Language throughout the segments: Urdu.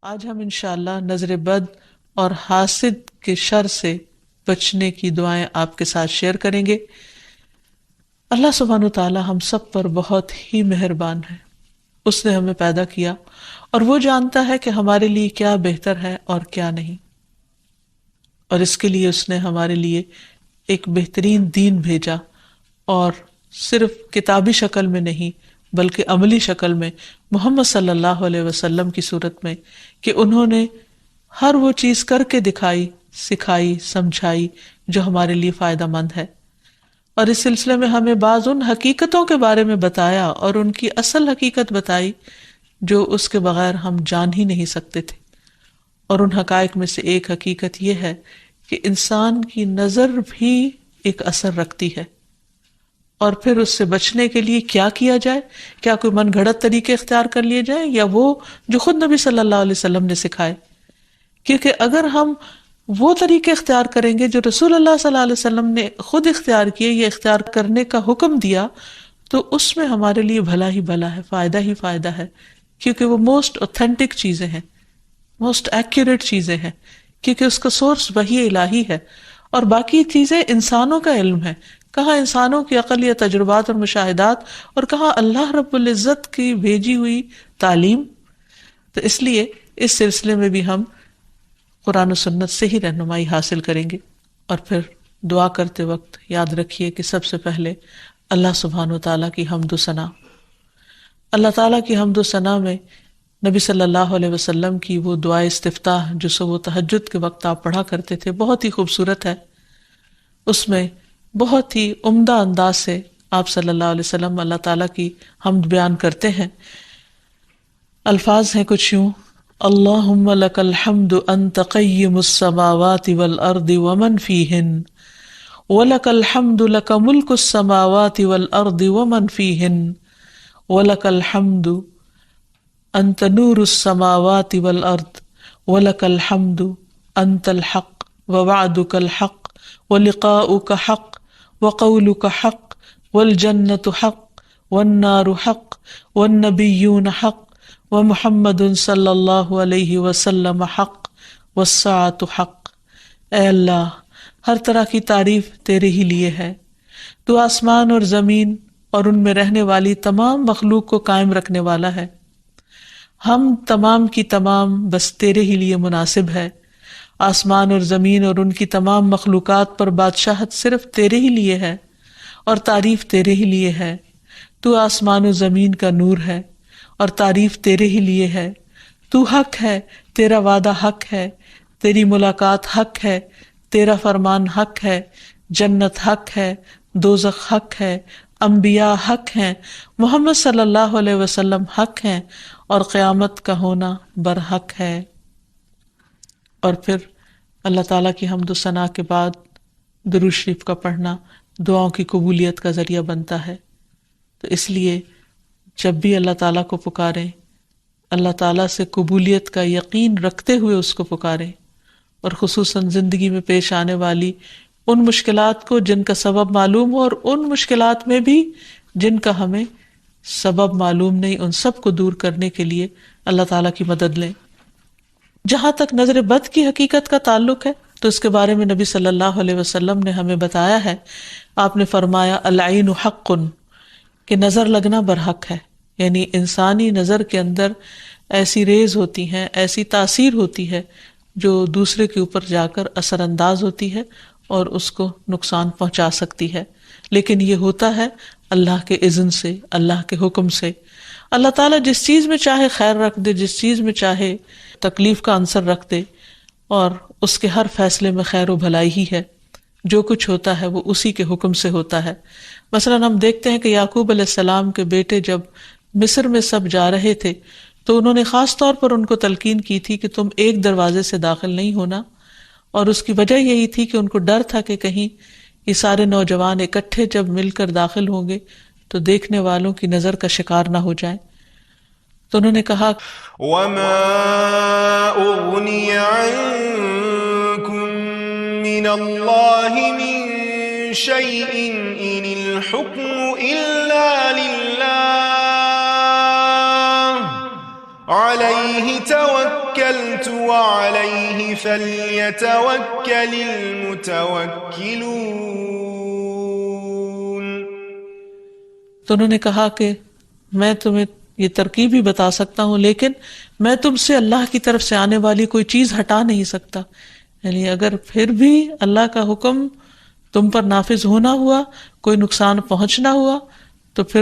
آج ہم انشاءاللہ نظر بد اور حاسد کے شر سے بچنے کی دعائیں آپ کے ساتھ شیئر کریں گے۔ اللہ سبحانہ وتعالی ہم سب پر بہت ہی مہربان ہے۔ اس نے ہمیں پیدا کیا اور وہ جانتا ہے کہ ہمارے لیے کیا بہتر ہے اور کیا نہیں، اور اس کے لیے اس نے ہمارے لیے ایک بہترین دین بھیجا، اور صرف کتابی شکل میں نہیں بلکہ عملی شکل میں محمد صلی اللہ علیہ وسلم کی صورت میں، کہ انہوں نے ہر وہ چیز کر کے دکھائی، سکھائی، سمجھائی جو ہمارے لیے فائدہ مند ہے۔ اور اس سلسلے میں ہمیں بعض ان حقیقتوں کے بارے میں بتایا اور ان کی اصل حقیقت بتائی جو اس کے بغیر ہم جان ہی نہیں سکتے تھے۔ اور ان حقائق میں سے ایک حقیقت یہ ہے کہ انسان کی نظر بھی ایک اثر رکھتی ہے، اور پھر اس سے بچنے کے لیے کیا کیا جائے؟ کیا کوئی من گھڑت طریقے اختیار کر لیے جائیں، یا وہ جو خود نبی صلی اللہ علیہ وسلم نے سکھائے؟ کیونکہ اگر ہم وہ طریقے اختیار کریں گے جو رسول اللہ صلی اللہ علیہ وسلم نے خود اختیار کیے یا اختیار کرنے کا حکم دیا، تو اس میں ہمارے لیے بھلا ہی بھلا ہے، فائدہ ہی فائدہ ہے، کیونکہ وہ موسٹ اوتھینٹک چیزیں ہیں، موسٹ ایکوریٹ چیزیں ہیں، کیونکہ اس کا سورس وحی الہی ہے، اور باقی چیزیں انسانوں کا علم ہے۔ کہاں انسانوں کی عقل یا تجربات اور مشاہدات، اور کہاں اللہ رب العزت کی بھیجی ہوئی تعلیم۔ تو اس لیے اس سلسلے میں بھی ہم قرآن و سنت سے ہی رہنمائی حاصل کریں گے۔ اور پھر دعا کرتے وقت یاد رکھیے کہ سب سے پہلے اللہ سبحانہ وتعالیٰ کی حمد و ثنا، اللہ تعالیٰ کی حمد و ثنا میں نبی صلی اللہ علیہ وسلم کی وہ دعائے استفتاح جو صبح و تہجد کے وقت آپ پڑھا کرتے تھے بہت ہی خوبصورت ہے۔ اس میں بہت ہی عمدہ انداز سے آپ صلی اللہ علیہ وسلم اللہ تعالیٰ کی حمد بیان کرتے ہیں۔ الفاظ ہیں کچھ یوں: اللہم لک الحمد انت قیم السماوات والارض ومن فیہن، ولک الحمد لک ملک السماوات والارض ومن فیہن، ولک الحمد انت نور السماوات والارض، ولک الحمد انت الحق ووعدک الحق ولقاؤک حق وقولک حق والجنة حق والنار حق والنبیون حق ومحمد صلی اللہ علیہ وسلم حق والساعة حق۔ اے اللہ، ہر طرح کی تعریف تیرے ہی لیے ہے۔ تو آسمان اور زمین اور ان میں رہنے والی تمام مخلوق کو قائم رکھنے والا ہے۔ ہم تمام کی تمام بس تیرے ہی لیے مناسب ہے۔ آسمان اور زمین اور ان کی تمام مخلوقات پر بادشاہت صرف تیرے ہی لیے ہے، اور تعریف تیرے ہی لیے ہے۔ تو آسمان و زمین کا نور ہے، اور تعریف تیرے ہی لیے ہے۔ تو حق ہے، تیرا وعدہ حق ہے، تیری ملاقات حق ہے، تیرا فرمان حق ہے، جنت حق ہے، دوزخ حق ہے، انبیاء حق ہیں، محمد صلی اللہ علیہ وسلم حق ہیں، اور قیامت کا ہونا برحق ہے۔ اور پھر اللہ تعالیٰ کی حمد و ثنا کے بعد درود شریف کا پڑھنا دعاؤں کی قبولیت کا ذریعہ بنتا ہے۔ تو اس لیے جب بھی اللہ تعالیٰ کو پکاریں، اللہ تعالیٰ سے قبولیت کا یقین رکھتے ہوئے اس کو پکاریں، اور خصوصاً زندگی میں پیش آنے والی ان مشکلات کو جن کا سبب معلوم ہو، اور ان مشکلات میں بھی جن کا ہمیں سبب معلوم نہیں، ان سب کو دور کرنے کے لیے اللہ تعالیٰ کی مدد لیں۔ جہاں تک نظر بد کی حقیقت کا تعلق ہے تو اس کے بارے میں نبی صلی اللہ علیہ وسلم نے ہمیں بتایا ہے۔ آپ نے فرمایا العین حق، کہ نظر لگنا برحق ہے، یعنی انسانی نظر کے اندر ایسی ریز ہوتی ہیں، ایسی تاثیر ہوتی ہے جو دوسرے کے اوپر جا کر اثر انداز ہوتی ہے اور اس کو نقصان پہنچا سکتی ہے، لیکن یہ ہوتا ہے اللہ کے اذن سے، اللہ کے حکم سے۔ اللہ تعالیٰ جس چیز میں چاہے خیر رکھ دے، جس چیز میں چاہے تکلیف کا عنصر رکھ دے، اور اس کے ہر فیصلے میں خیر و بھلائی ہی ہے۔ جو کچھ ہوتا ہے وہ اسی کے حکم سے ہوتا ہے۔ مثلاً ہم دیکھتے ہیں کہ یعقوب علیہ السلام کے بیٹے جب مصر میں سب جا رہے تھے تو انہوں نے خاص طور پر ان کو تلقین کی تھی کہ تم ایک دروازے سے داخل نہیں ہونا، اور اس کی وجہ یہی تھی کہ ان کو ڈر تھا کہ کہیں یہ سارے نوجوان اکٹھے جب مل کر داخل ہوں گے تو دیکھنے والوں کی نظر کا شکار نہ ہو جائیں۔ تو انہوں نے کہا وما أغني عنكم من الله من شيء إن الحكم إلا لله علیہ توکلت وعلیہ فلیتوکل المتوکلون. تو انہوں نے کہا کہ میں تمہیں یہ ترکیب بھی بتا سکتا ہوں، لیکن میں تم سے اللہ کی طرف سے آنے والی کوئی چیز ہٹا نہیں سکتا. یعنی اگر پھر بھی اللہ کا حکم تم پر نافذ ہونا ہوا، کوئی نقصان پہنچنا ہوا، تو پھر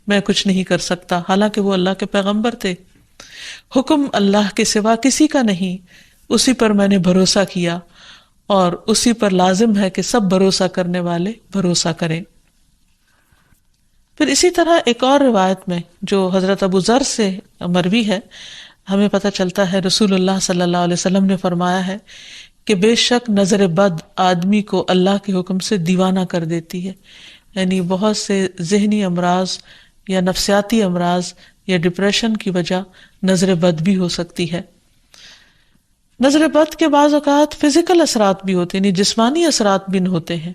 میں کچھ نہیں کر سکتا. حالانکہ وہ اللہ کے پیغمبر تھے. حکم اللہ کے سوا کسی کا نہیں، اسی پر میں نے بھروسہ کیا، اور اسی پر لازم ہے کہ سب بھروسہ کرنے والے بھروسہ کریں. پھر اسی طرح ایک اور روایت میں جو حضرت ابو ذر سے مروی ہے، ہمیں پتہ چلتا ہے رسول اللہ صلی اللہ علیہ وسلم نے فرمایا ہے کہ بے شک نظر بد آدمی کو اللہ کے حکم سے دیوانہ کر دیتی ہے. یعنی بہت سے ذہنی امراض یا نفسیاتی امراض یا ڈپریشن کی وجہ نظر بد بھی ہو سکتی ہے. نظر بد کے بعض اوقات فزیکل اثرات بھی ہوتے ہیں، یعنی جسمانی اثرات بھی ہوتے ہیں.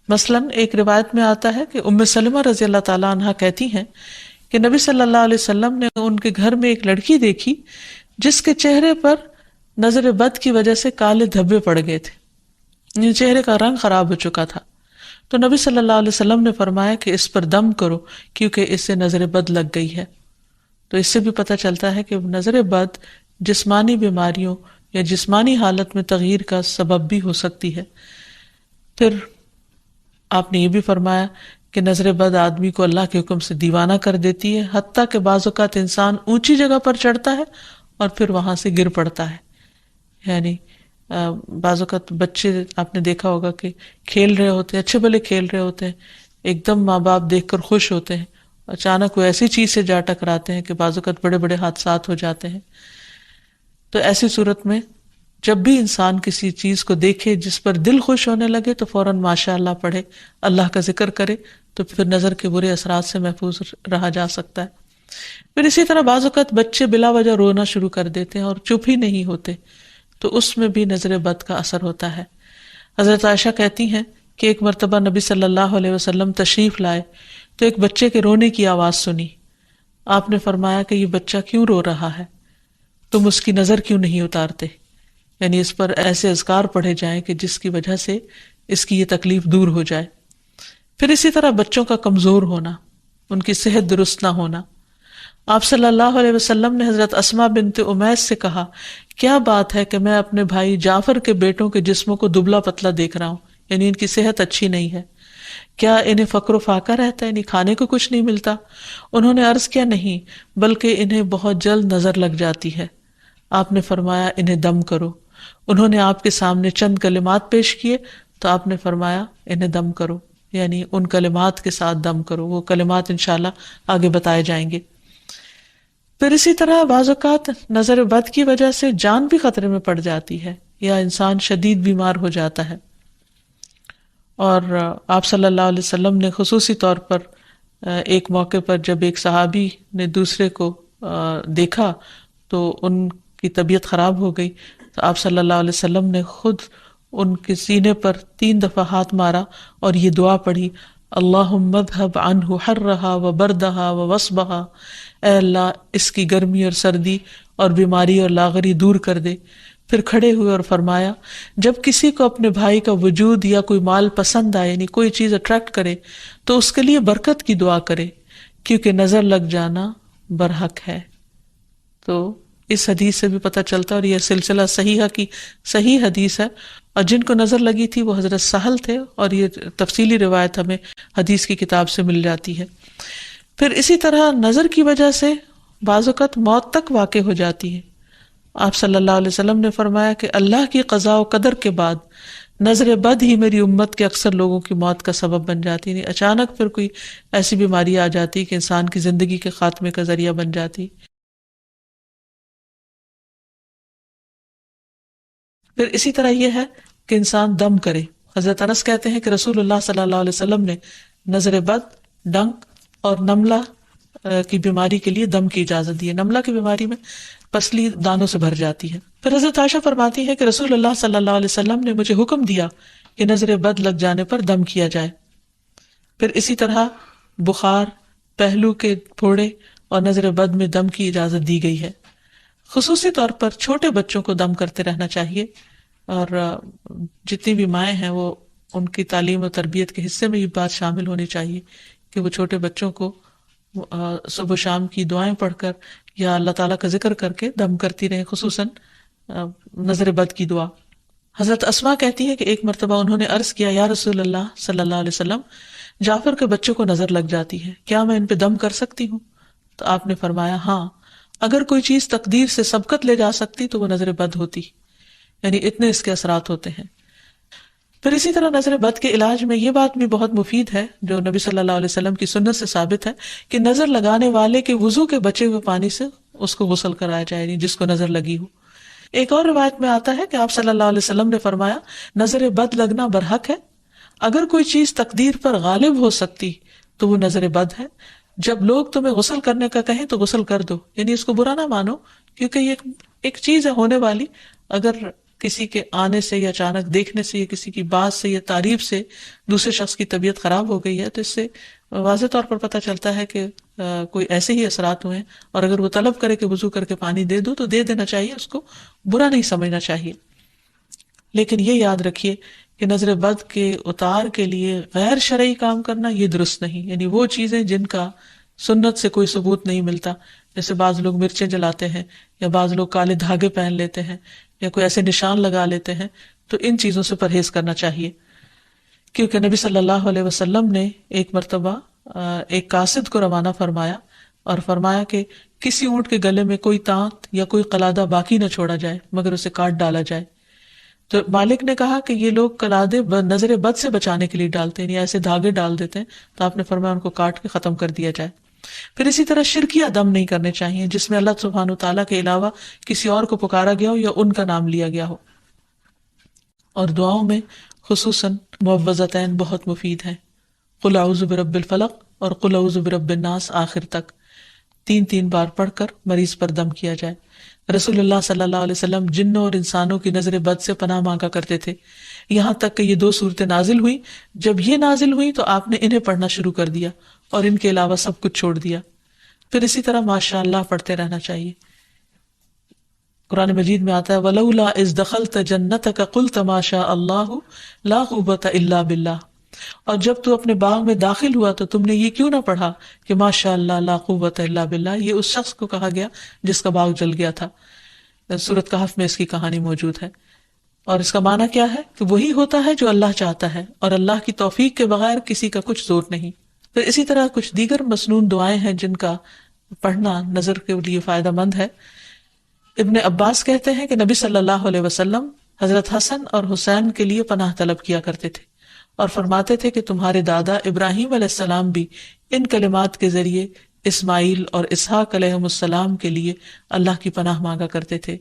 مثلا ایک روایت میں آتا ہے کہ ام سلمہ رضی اللہ تعالیٰ عنہ کہتی ہیں کہ نبی صلی اللہ علیہ وسلم نے ان کے گھر میں ایک لڑکی دیکھی جس کے چہرے پر نظر بد کی وجہ سے کالے دھبے پڑ گئے تھے، یعنی چہرے کا رنگ خراب ہو چکا تھا. تو نبی صلی اللہ علیہ وسلم نے فرمایا کہ اس پر دم کرو کیونکہ اس سے نظر بد لگ گئی ہے. تو اس سے بھی پتہ چلتا ہے کہ نظر بد جسمانی بیماریوں یا جسمانی حالت میں تغییر کا سبب بھی ہو سکتی ہے. پھر آپ نے یہ بھی فرمایا کہ نظر بد آدمی کو اللہ کے حکم سے دیوانہ کر دیتی ہے، حتیٰ کہ بعض اوقات انسان اونچی جگہ پر چڑھتا ہے اور پھر وہاں سے گر پڑتا ہے. یعنی بعض اوقات بچے آپ نے دیکھا ہوگا کہ کھیل رہے ہوتے ہیں، اچھے بھلے کھیل رہے ہوتے ہیں، ایک دم ماں باپ دیکھ کر خوش ہوتے ہیں، اچانک وہ ایسی چیز سے جا ٹکراتے ہیں کہ بعض اوقات بڑے بڑے حادثات ہو جاتے ہیں. تو ایسی صورت میں جب بھی انسان کسی چیز کو دیکھے جس پر دل خوش ہونے لگے تو فوراً ماشاء اللہ پڑھے، اللہ کا ذکر کرے، تو پھر نظر کے برے اثرات سے محفوظ رہا جا سکتا ہے. پھر اسی طرح بعض اوقات بچے بلا وجہ رونا شروع کر دیتے ہیں اور چپ ہی نہیں ہوتے، تو اس میں بھی نظر بد کا اثر ہوتا ہے. حضرت عائشہ کہتی ہیں کہ ایک مرتبہ نبی صلی اللہ علیہ وسلم تشریف لائے تو ایک بچے کے رونے کی آواز سنی. آپ نے فرمایا کہ یہ بچہ کیوں رو رہا ہے، تم اس کی نظر کیوں نہیں اتارتے؟ یعنی اس پر ایسے اذکار پڑھے جائیں کہ جس کی وجہ سے اس کی یہ تکلیف دور ہو جائے. پھر اسی طرح بچوں کا کمزور ہونا، ان کی صحت درست نہ ہونا. آپ صلی اللہ علیہ وسلم نے حضرت اسماء بنت امیس سے کہا، کیا بات ہے کہ میں اپنے بھائی جعفر کے بیٹوں کے جسموں کو دبلا پتلا دیکھ رہا ہوں، یعنی ان کی صحت اچھی نہیں ہے، کیا انہیں فقر و فاقہ رہتا ہے، یعنی کھانے کو کچھ نہیں ملتا؟ انہوں نے عرض کیا، نہیں، بلکہ انہیں بہت جلد نظر لگ جاتی ہے. آپ نے فرمایا انہیں دم کرو. انہوں نے آپ کے سامنے چند کلمات پیش کیے تو آپ نے فرمایا انہیں دم کرو، یعنی ان کلمات کے ساتھ دم کرو. وہ کلمات انشاءاللہ آگے بتائے جائیں گے. پھر اسی طرح بعض اوقات نظر بد کی وجہ سے جان بھی خطرے میں پڑ جاتی ہے یا انسان شدید بیمار ہو جاتا ہے. اور آپ صلی اللہ علیہ وسلم نے خصوصی طور پر ایک موقع پر جب ایک صحابی نے دوسرے کو دیکھا تو ان کی طبیعت خراب ہو گئی، تو آپ صلی اللہ علیہ وسلم نے خود ان کے سینے پر 3 دفعہ ہاتھ مارا اور یہ دعا پڑھی، اللہم اذھب عنہ حرہا وبردہا ووصبہا، اے اللہ اس کی گرمی اور سردی اور بیماری اور لاغری دور کر دے. پھر کھڑے ہوئے اور فرمایا، جب کسی کو اپنے بھائی کا وجود یا کوئی مال پسند آئے، یعنی کوئی چیز اٹریکٹ کرے، تو اس کے لیے برکت کی دعا کرے، کیونکہ نظر لگ جانا برحق ہے. تو اس حدیث سے بھی پتہ چلتا، اور یہ سلسلہ صحیحہ کی صحیح حدیث ہے، اور جن کو نظر لگی تھی وہ حضرت سہل تھے، اور یہ تفصیلی روایت ہمیں حدیث کی کتاب سے مل جاتی ہے. پھر اسی طرح نظر کی وجہ سے بعض اوقات موت تک واقع ہو جاتی ہے. آپ صلی اللہ علیہ وسلم نے فرمایا کہ اللہ کی قضاء و قدر کے بعد نظر بد ہی میری امت کے اکثر لوگوں کی موت کا سبب بن جاتی ہے. اچانک پھر کوئی ایسی بیماری آ جاتی کہ انسان کی زندگی کے خاتمے کا ذریعہ بن جاتی. پھر اسی طرح یہ ہے کہ انسان دم کرے. حضرت انس کہتے ہیں کہ رسول اللہ صلی اللہ علیہ وسلم نے نظر بد، ڈنک اور نملہ کی بیماری کے لیے دم کی اجازت دی ہے. نملہ کی بیماری میں پسلی دانوں سے بھر جاتی ہے. پھر حضرت عائشہ فرماتی ہے کہ رسول اللہ صلی اللہ علیہ وسلم نے مجھے حکم دیا کہ نظر بد لگ جانے پر دم کیا جائے. پھر اسی طرح بخار، پہلو کے پھوڑے اور نظر بد میں دم کی اجازت دی گئی ہے. خصوصی طور پر چھوٹے بچوں کو دم کرتے رہنا چاہیے، اور جتنی بھی مائیں ہیں وہ ان کی تعلیم و تربیت کے حصے میں یہ بات شامل ہونی چاہیے کہ وہ چھوٹے بچوں کو صبح و شام کی دعائیں پڑھ کر یا اللہ تعالیٰ کا ذکر کر کے دم کرتی رہیں، خصوصاً نظر بد کی دعا۔ حضرت اسماء کہتی ہے کہ ایک مرتبہ انہوں نے عرض کیا، یا رسول اللہ صلی اللہ علیہ وسلم، جعفر کے بچوں کو نظر لگ جاتی ہے، کیا میں ان پہ دم کر سکتی ہوں؟ تو آپ نے فرمایا ہاں، اگر کوئی چیز تقدیر سے سبقت لے جا سکتی تو وہ نظر بد ہوتی، یعنی اتنے اس کے اثرات ہوتے ہیں۔ پھر اسی طرح نظر بد کے علاج میں یہ بات بھی بہت مفید ہے جو نبی صلی اللہ علیہ وسلم کی سنت سے ثابت ہے کہ نظر لگانے والے کے وضو کے بچے ہوئے پانی سے اس کو غسل کرایا جائے، یعنی جس کو نظر لگی ہو۔ ایک اور روایت میں آتا ہے کہ آپ صلی اللہ علیہ وسلم نے فرمایا، نظر بد لگنا برحق ہے، اگر کوئی چیز تقدیر پر غالب ہو سکتی تو وہ نظر بد ہے، جب لوگ تمہیں غسل کرنے کا کہیں تو غسل کر دو، یعنی اس کو برا نہ مانو، کیونکہ یہ ایک چیز ہے ہونے والی، اگر کسی کے آنے سے یا اچانک دیکھنے سے یا کسی کی بات سے یا تعریف سے دوسرے شخص کی طبیعت خراب ہو گئی ہے تو اس سے واضح طور پر پتہ چلتا ہے کہ کوئی ایسے ہی اثرات ہوئے ہیں، اور اگر وہ طلب کرے کہ وضو کر کے پانی دے دو تو دے دینا چاہیے، اس کو برا نہیں سمجھنا چاہیے۔ لیکن یہ یاد رکھیے کہ نظر بد کے اتار کے لیے غیر شرعی کام کرنا یہ درست نہیں، یعنی وہ چیزیں جن کا سنت سے کوئی ثبوت نہیں ملتا، جیسے بعض لوگ مرچیں جلاتے ہیں یا بعض لوگ کالے دھاگے پہن لیتے ہیں یا کوئی ایسے نشان لگا لیتے ہیں، تو ان چیزوں سے پرہیز کرنا چاہیے، کیونکہ نبی صلی اللہ علیہ وسلم نے ایک مرتبہ ایک قاصد کو روانہ فرمایا اور فرمایا کہ کسی اونٹ کے گلے میں کوئی تانت یا کوئی قلادہ باقی نہ چھوڑا جائے مگر اسے کاٹ ڈالا جائے۔ تو مالک نے کہا کہ یہ لوگ قلادے نظر بد سے بچانے کے لیے ڈالتے ہیں یا ایسے دھاگے ڈال دیتے ہیں، تو آپ نے فرمایا ان کو کاٹ کے ختم کر دیا جائے۔ پھر اسی طرح شرکیہ دم نہیں کرنے چاہیے جس میں اللہ سبحانہ تعالیٰ کے علاوہ کسی اور کو پکارا گیا ہو یا ان کا نام لیا گیا ہو۔ اور دعاؤں میں خصوصاً معوذتین بہت مفید ہیں، قل اعوذ برب الفلق اور قل اعوذ برب الناس آخر تک 3 بار پڑھ کر مریض پر دم کیا جائے۔ رسول اللہ صلی اللہ علیہ وسلم جنوں اور انسانوں کی نظر بد سے پناہ مانگا کرتے تھے، یہاں تک کہ یہ 2 صورتیں نازل ہوئی۔ جب یہ نازل ہوئی تو آپ نے انہیں پڑھنا شروع کر دیا اور ان کے علاوہ سب کچھ چھوڑ دیا۔ پھر اسی طرح ماشاء اللہ پڑھتے رہنا چاہیے۔ قرآن مجید میں آتا ہے وَلَوْلَا إِذْ دَخَلْتَ جَنَّتَكَ قُلْتَ مَا شَاءَ اللَّهُ لَا قُوَّةَ إِلَّا بِاللَّهِ، اور جب تو اپنے باغ میں داخل ہوا تو تم نے یہ کیوں نہ پڑھا کہ ماشاء اللہ لا قوت الا باللہ۔ یہ اس شخص کو کہا گیا جس کا باغ جل گیا تھا، سورۃ کہف میں اس کی کہانی موجود ہے۔ اور اس کا معنی کیا ہے کہ وہی ہوتا ہے جو اللہ چاہتا ہے، اور اللہ کی توفیق کے بغیر کسی کا کچھ زور نہیں۔ پھر اسی طرح کچھ دیگر مسنون دعائیں ہیں جن کا پڑھنا نظر کے لیے فائدہ مند ہے۔ ابن عباس کہتے ہیں کہ نبی صلی اللہ علیہ وسلم حضرت حسن اور حسین کے لیے پناہ طلب کیا کرتے تھے اور فرماتے تھے کہ تمہارے دادا ابراہیم علیہ السلام بھی ان کلمات کے ذریعے اسماعیل اور اسحاق علیہم السلام کے لیے اللہ کی پناہ مانگا کرتے تھے۔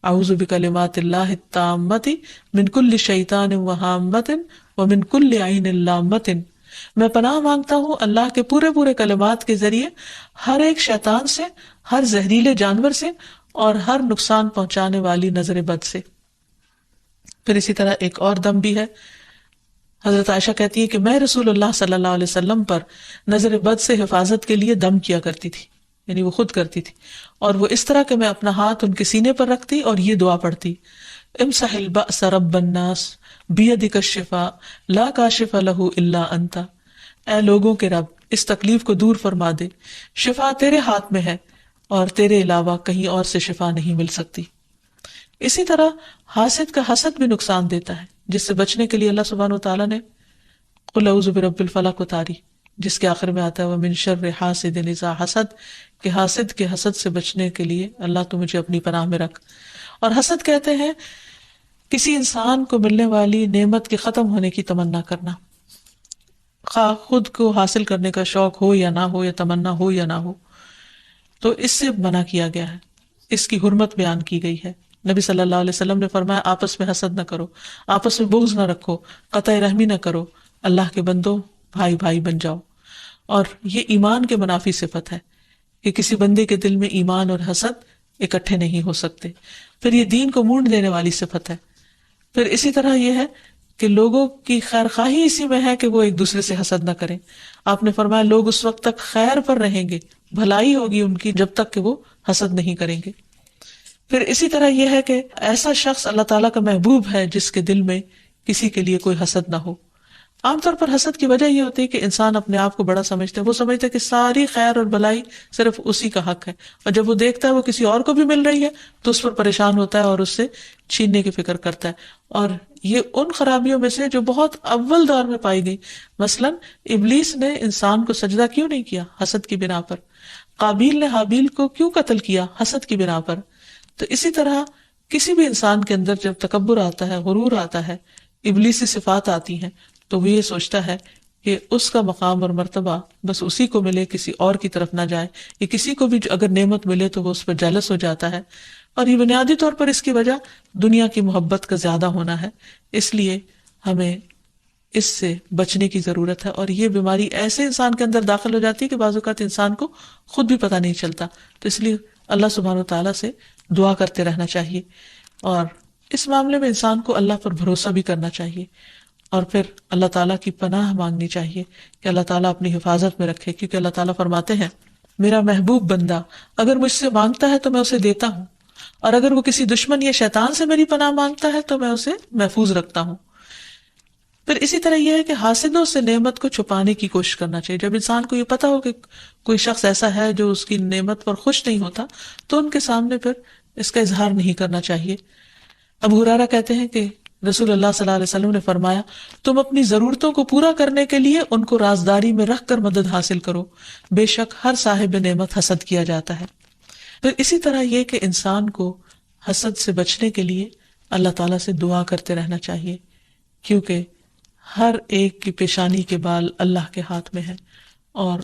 اعوذ بکلمات اللہ التامۃ من کل شیطان وہامۃ ومن کل عین لامۃ، میں پناہ مانگتا ہوں اللہ کے پورے کلمات کے ذریعے ہر ایک شیطان سے، ہر زہریلے جانور سے اور ہر نقصان پہنچانے والی نظر بد سے۔ پھر اسی طرح ایک اور دم بھی ہے۔ حضرت عائشہ کہتی ہے کہ میں رسول اللہ صلی اللہ علیہ وسلم پر نظر بد سے حفاظت کے لیے دم کیا کرتی تھی، یعنی وہ خود کرتی تھی، اور وہ اس طرح کہ میں اپنا ہاتھ ان کے سینے پر رکھتی اور یہ دعا پڑھتی، امسح البأس رب الناس بیدک الشفاء لا کاشف لہ الا انت، اے لوگوں کے رب اس تکلیف کو دور فرما دے، شفا تیرے ہاتھ میں ہے اور تیرے علاوہ کہیں اور سے شفا نہیں مل سکتی۔ اسی طرح حاسد کا حسد بھی نقصان دیتا ہے، جس سے بچنے کے لیے اللہ سبحانہ وتعالیٰ نے قل اعوذ برب الفلق اتاری، جس کے آخر میں آتا ہے ومن شر حاسد اذا حسد، کہ حاسد کے حسد سے بچنے کے لیے اللہ تو مجھے اپنی پناہ میں رکھ۔ اور حسد کہتے ہیں کسی انسان کو ملنے والی نعمت کے ختم ہونے کی تمنا کرنا، خواہ خود کو حاصل کرنے کا شوق ہو یا نہ ہو، یا تمنا ہو یا نہ ہو، تو اس سے منع کیا گیا ہے، اس کی حرمت بیان کی گئی ہے۔ نبی صلی اللہ علیہ وسلم نے فرمایا آپس میں حسد نہ کرو، آپس میں بغض نہ رکھو، قطع رحمی نہ کرو، اللہ کے بندو بھائی بھائی بن جاؤ۔ اور یہ ایمان کے منافی صفت ہے کہ کسی بندے کے دل میں ایمان اور حسد اکٹھے نہیں ہو سکتے۔ پھر یہ دین کو مونڈ دینے والی صفت ہے۔ پھر اسی طرح یہ ہے کہ لوگوں کی خیر خواہی اسی میں ہے کہ وہ ایک دوسرے سے حسد نہ کریں۔ آپ نے فرمایا لوگ اس وقت تک خیر پر رہیں گے، بھلائی ہوگی ان کی جب تک کہ وہ حسد نہیں کریں گے۔ پھر اسی طرح یہ ہے کہ ایسا شخص اللہ تعالیٰ کا محبوب ہے جس کے دل میں کسی کے لیے کوئی حسد نہ ہو. عام طور پر حسد کی وجہ یہ ہوتی ہے کہ انسان اپنے آپ کو بڑا سمجھتا ہے، وہ سمجھتا ہے کہ ساری خیر اور بلائی صرف اسی کا حق ہے، اور جب وہ دیکھتا ہے وہ کسی اور کو بھی مل رہی ہے تو اس پر پریشان ہوتا ہے اور اس سے چھیننے کی فکر کرتا ہے. اور یہ ان خرابیوں میں سے جو بہت اول دور میں پائی گئی. مثلا ابلیس نے انسان کو سجدہ کیوں نہیں کیا؟ حسد کی بنا پر. قابیل نے حابیل کو کیوں قتل کیا؟ حسد کی بنا پر. تو اسی طرح کسی بھی انسان کے اندر جب تکبر آتا ہے، غرور آتا ہے، ابلیسی صفات آتی ہیں، تو وہ یہ سوچتا ہے کہ اس کا مقام اور مرتبہ بس اسی کو ملے، کسی اور کی طرف نہ جائے. یا کسی کو بھی اگر نعمت ملے تو وہ اس پر جیلس ہو جاتا ہے. اور یہ بنیادی طور پر اس کی وجہ دنیا کی محبت کا زیادہ ہونا ہے. اس لیے ہمیں اس سے بچنے کی ضرورت ہے. اور یہ بیماری ایسے انسان کے اندر داخل ہو جاتی ہے کہ بعض اوقات انسان کو خود بھی پتہ نہیں چلتا. تو اس لیے اللہ سبحانہ وتعالیٰ سے دعا کرتے رہنا چاہیے، اور اس معاملے میں انسان کو اللہ پر بھروسہ بھی کرنا چاہیے، اور پھر اللہ تعالیٰ کی پناہ مانگنی چاہیے کہ اللہ تعالیٰ اپنی حفاظت میں رکھے. کیونکہ اللہ تعالیٰ فرماتے ہیں میرا محبوب بندہ اگر مجھ سے مانگتا ہے تو میں اسے دیتا ہوں، اور اگر وہ کسی دشمن یا شیطان سے میری پناہ مانگتا ہے تو میں اسے محفوظ رکھتا ہوں. پھر اسی طرح یہ ہے کہ حاسدوں سے نعمت کو چھپانے کی کوشش کرنا چاہیے. جب انسان کو یہ پتا ہو کہ کوئی شخص ایسا ہے جو اس کی نعمت پر خوش نہیں ہوتا تو ان کے سامنے پھر اس کا اظہار نہیں کرنا چاہیے. ابو ہریرہ کہتے ہیں کہ رسول اللہ صلی اللہ علیہ وسلم نے فرمایا تم اپنی ضرورتوں کو پورا کرنے کے لیے ان کو رازداری میں رکھ کر مدد حاصل کرو، بے شک ہر صاحب نعمت حسد کیا جاتا ہے. پھر اسی طرح یہ کہ انسان کو حسد سے بچنے کے لیے اللہ تعالیٰ سے دعا کرتے رہنا چاہیے، کیونکہ ہر ایک کی پیشانی کے بال اللہ کے ہاتھ میں ہے، اور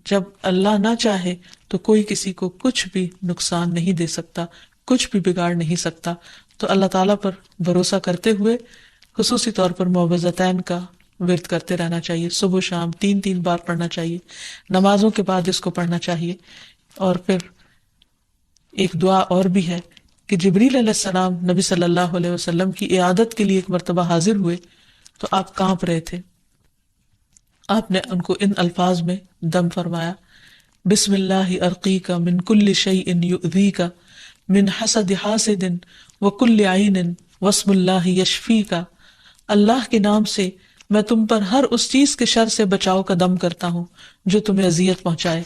جب اللہ نہ چاہے تو کوئی کسی کو کچھ بھی نقصان نہیں دے سکتا، کچھ بھی بگاڑ نہیں سکتا. تو اللہ تعالیٰ پر بھروسہ کرتے ہوئے خصوصی طور پر معوذتین کا ورد کرتے رہنا چاہیے. صبح شام 3 بار پڑھنا چاہیے، نمازوں کے بعد اس کو پڑھنا چاہیے. اور پھر ایک دعا اور بھی ہے کہ جبریل علیہ السلام نبی صلی اللہ علیہ وسلم کی عیادت کے لیے ایک مرتبہ حاضر ہوئے تو آپ کانپ رہے تھے. آپ نے ان کو ان الفاظ میں دم فرمایا، بسم اللہ ارقیک من کل شیء یؤذیک من حسد حاسد وکل عین واسم اللہ یشفیک. اللہ کے نام سے میں تم پر ہر اس چیز کے شر سے بچاؤ کا دم کرتا ہوں جو تمہیں اذیت پہنچائے،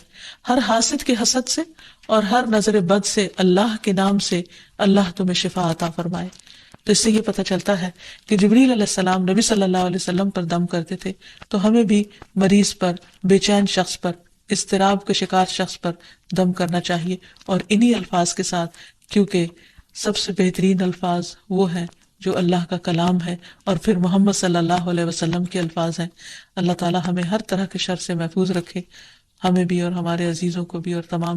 ہر حاسد کے حسد سے اور ہر نظر بد سے. اللہ کے نام سے اللہ تمہیں شفا عطا فرمائے. تو اس سے یہ پتہ چلتا ہے کہ جبریل علیہ السلام نبی صلی اللہ علیہ وسلم پر دم کرتے تھے، تو ہمیں بھی مریض پر، بے چین شخص پر، اضطراب کے شکار شخص پر دم کرنا چاہیے، اور انہی الفاظ کے ساتھ، کیونکہ سب سے بہترین الفاظ وہ ہیں جو اللہ کا کلام ہے اور پھر محمد صلی اللہ علیہ وسلم کے الفاظ ہیں. اللہ تعالیٰ ہمیں ہر طرح کے شر سے محفوظ رکھے، ہمیں بھی اور ہمارے عزیزوں کو بھی اور تمام